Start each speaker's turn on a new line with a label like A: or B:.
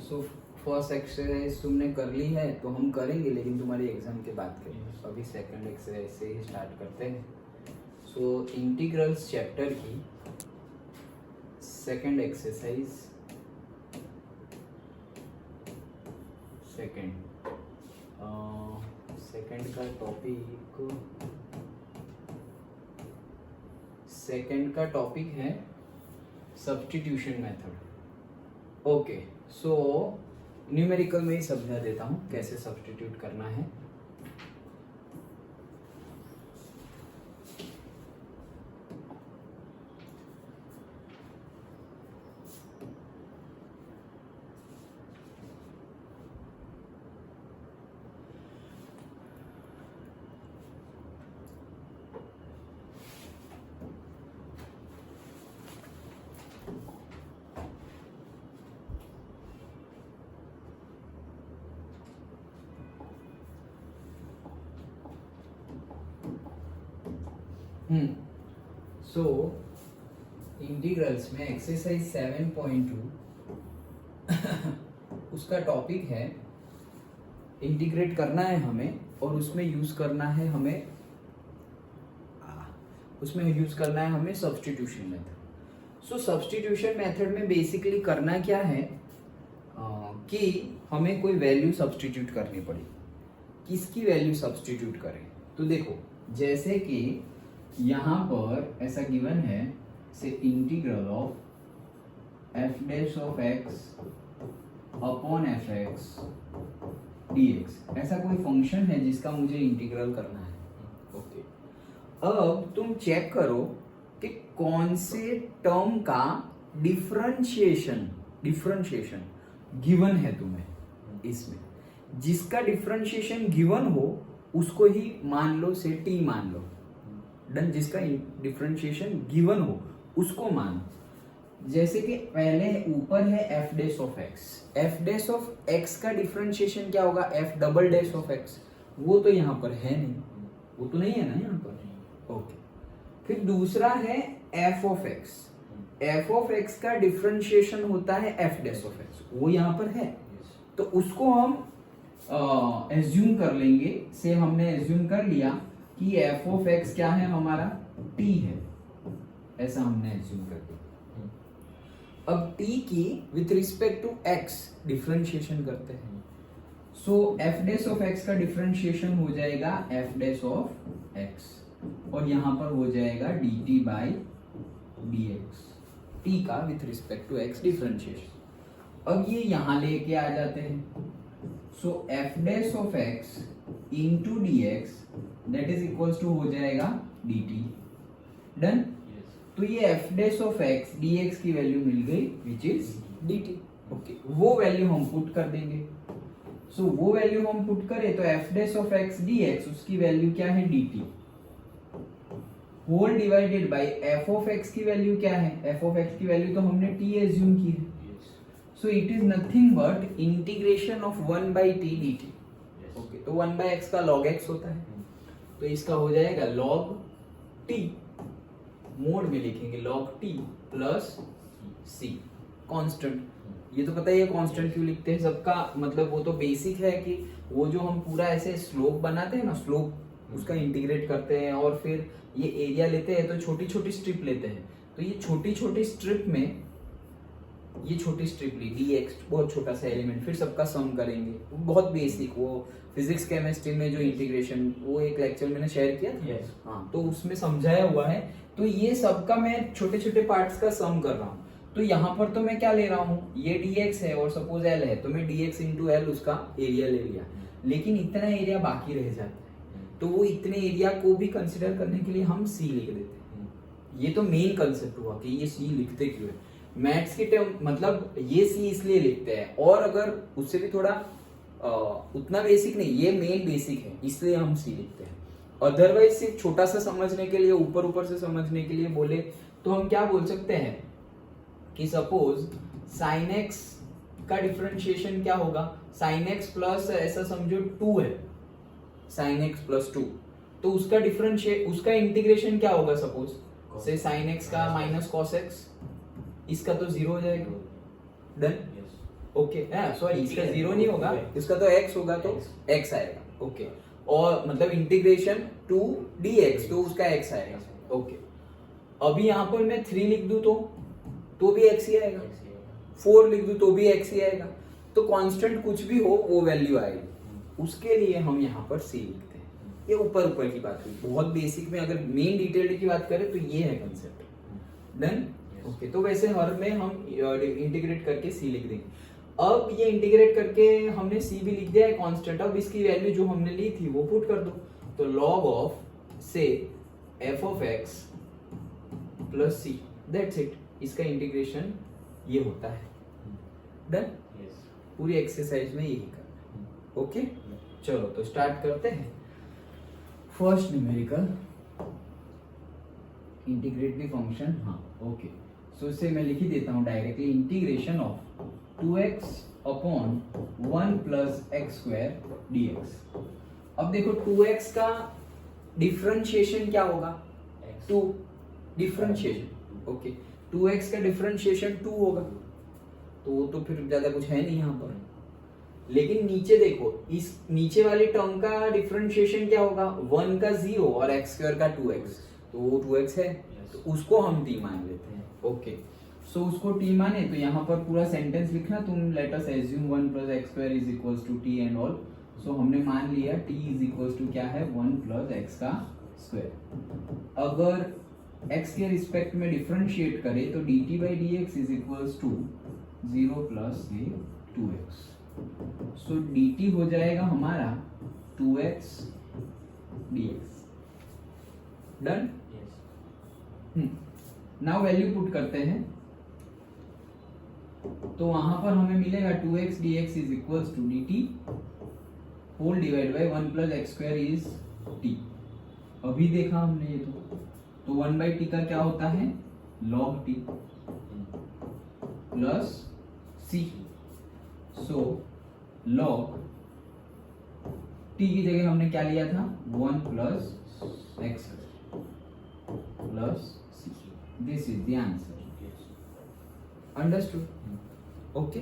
A: So first exercise तुमने कर ली है तो हम करेंगे, लेकिन तुम्हारी एग्जाम के बाद करेंगे। अभी सेकंड एक्सरसाइज से ही स्टार्ट करते हैं। सो इंटीग्रल्स चैप्टर की सेकंड एक्सरसाइज, सेकंड का टॉपिक है substitution method. Okay, so numerical में ही समझा देता हूँ कैसे सब्स्टिट्यूट करना है। सो इंटीग्रल्स में एक्सरसाइज 7.2 उसका टॉपिक है इंटीग्रेट करना है हमें, और उसमें यूज करना है हमें सब्स्टिट्यूशन मेथड। सो सब्स्टिट्यूशन मेथड में बेसिकली करना क्या है कि हमें कोई वैल्यू सब्स्टिट्यूट करनी पड़ी। किसकी वैल्यू सब्स्टिट्यूट करें? तो देखो, जैसे कि यहां पर ऐसा गिवन है से integral of F dash of x upon F x dx, ऐसा कोई फंक्शन है जिसका मुझे इंटीग्रल करना है। ओके, अब तुम चेक करो कि कौन से टर्म का डिफरेंशिएशन गिवन है तुम्हें। इसमें जिसका डिफरेंशिएशन गिवन हो उसको ही मान लो से t मान लो। डन, जिसका डिफरेंशिएशन गिवन हो उसको मान। जैसे कि पहले ऊपर है एफ डैश ऑफ एक्स का डिफरेंशिएशन क्या होगा? F double dash of x. वो तो यहाँ पर है नहीं, वो तो नहीं है ना यहाँ पर। ओके, फिर दूसरा है एफ ऑफ एक्स का डिफरेंशिएशन होता है एफ डैश ऑफ एक्स, वो यहाँ पर है। तो उसको हम एज्यूम कर लेंगे, से हमने एज्यूम कर लिया कि एफ ऑफ एक्स क्या है हमारा? t है, ऐसा हमने एज्यूम कर दिया। अब t की with respect to x differentiation करते हैं। So f dash of x का डिफरेंशिएशन हो जाएगा एफ डैश ऑफ x, और यहां पर हो जाएगा dt बाई dx, t का with respect to x differentiation. अब ये यहां लेके आ जाते हैं। So f dash of x into dx that is equals to हो जाएगा dt। डन। तो ये f dash of x dx की वैल्यू मिल गई विच इज dt। ओके, वो वैल्यू हम पुट कर देंगे। सो वो वैल्यू हम पुट करें तो f dash of x dx उसकी वैल्यू क्या है? dt whole divided by f of x की वैल्यू क्या है? एफ ऑफ एक्स की वैल्यू तो हमने t एज्यूम की है। So it is nothing but integration of 1 by t dt। Okay, तो 1 by x का log x होता है, तो इसका हो जाएगा log t, मोड में लिखेंगे log t plus c constant. ये तो पता ही है कांस्टेंट क्यों लिखते हैं, सबका मतलब वो तो बेसिक है कि वो जो हम पूरा ऐसे स्लोप बनाते हैं ना, स्लोप उसका इंटीग्रेट करते हैं और फिर ये एरिया लेते हैं तो छोटी छोटी स्ट्रिप लेते हैं। तो ये छोटी छोटी स्ट्रिप में ये छोटी स्ट्रिप ली dx, बहुत छोटा सा एलिमेंट, फिर सबका सम करेंगे। बहुत बेसिक, वो फिजिक्स केमिस्ट्री में जो इंटीग्रेशन वो एक लेक्चर मैंने शेयर किया था। हाँ, तो उसमें समझाया हुआ है। तो ये सबका मैं छोटे छोटे पार्ट्स का सम कर रहा हूँ। तो यहाँ पर तो मैं क्या ले रहा हूँ? ये dx है और सपोज l है, तो मैं dx इंटू एल उसका एरिया ले लिया, लेकिन इतना एरिया बाकी रह जाता है। तो वो इतने एरिया को भी कंसिडर करने के लिए हम c लिख देते हैं। ये तो मेन कंसेप्ट हुआ कि ये c लिखते क्यों है। मैथ्स के टर्म मतलब ये सी इसलिए लिखते हैं, और अगर उससे भी थोड़ा उतना बेसिक नहीं, ये मेन बेसिक है इसलिए हम सी लिखते हैं। अदरवाइज सिर्फ छोटा सा समझने के लिए, ऊपर ऊपर से समझने के लिए बोले तो हम क्या बोल सकते हैं कि सपोज साइन एक्स का डिफरेंशिएशन क्या होगा? साइन एक्स प्लस ऐसा समझो 2 है, साइन एक्स प्लस 2, तो उसका डिफरेंशिएट उसका इंटीग्रेशन क्या होगा? सपोज से साइन एक्स का माइनस कॉस एक्स, इसका तो 0 हो जाएगा, डन।
B: Yes.
A: ओके, सॉरी इसका 0 नहीं होगा, इसका तो x होगा तो x आएगा, ओके। और मतलब इंटीग्रेशन टू dx तो उसका x आएगा, ओके। अभी यहाँ पर मैं 3 लिख दूं तो भी x ही आएगा, 4 लिख दूं तो भी x ही आएगा। तो कांस्टेंट कुछ भी हो वो वैल्यू आएगी, उसके लिए हम यहाँ पर c लिखते हैं। ये ऊपर ऊपर की बात हुई, बहुत बेसिक में अगर मेन डिटेल की बात करें तो ये है कंसेप्ट, डन। ओके, तो वैसे हर में हम इंटीग्रेट करके c लिख देंगे। अब ये इंटीग्रेट करके हमने c भी लिख दिया है कांस्टेंट। अब इसकी वैल्यू जो हमने ली थी वो पुट कर दो, तो log ऑफ से f of x plus c, that's it. इसका इंटीग्रेशन ये होता है, डन।
B: Yes.
A: पूरी एक्सरसाइज में यही करना है, ओके। चलो तो स्टार्ट करते हैं। First numerical, integrate the function, हाँ ओके। सो इसे मैं लिख ही देता हूँ directly, integration of 2x upon 1 plus x square dx। अब देखो 2x का डिफरेंशिएशन क्या होगा, 2 डिफरेंशिएशन, ओके। 2x का डिफरेंशिएशन 2 होगा, तो वो तो फिर ज्यादा कुछ है नहीं यहाँ पर। लेकिन नीचे देखो, इस नीचे वाले टर्म का डिफरेंशिएशन क्या होगा, 1 का 0 और x स्क्वायर का 2x, तो वो 2x है, तो उसको हम t मान लेते हैं, ओके। सो उसको t माने तो यहाँ पर पूरा सेंटेंस लिखना तुम, let us assume 1 plus x square is equals to t and all. So हमने मान लिया t इज इक्वल्स टू क्या है, 1 प्लस एक्स का स्क्वायर। अगर x के रिस्पेक्ट में डिफरेंशिएट करें तो dt by dx is equals to 0 plus ये 2x। सो dt हो जाएगा हमारा 2x dx, done. Now value put करते हैं, तो वहां पर हमें मिलेगा 2x dx is equals to dt whole divide by 1 plus x square is t। अभी देखा हमने ये तो 1 बाई t का क्या होता है, log t प्लस c। सो log t की जगह हमने क्या लिया था, 1 plus x plus c। This is the answer, understood, okay.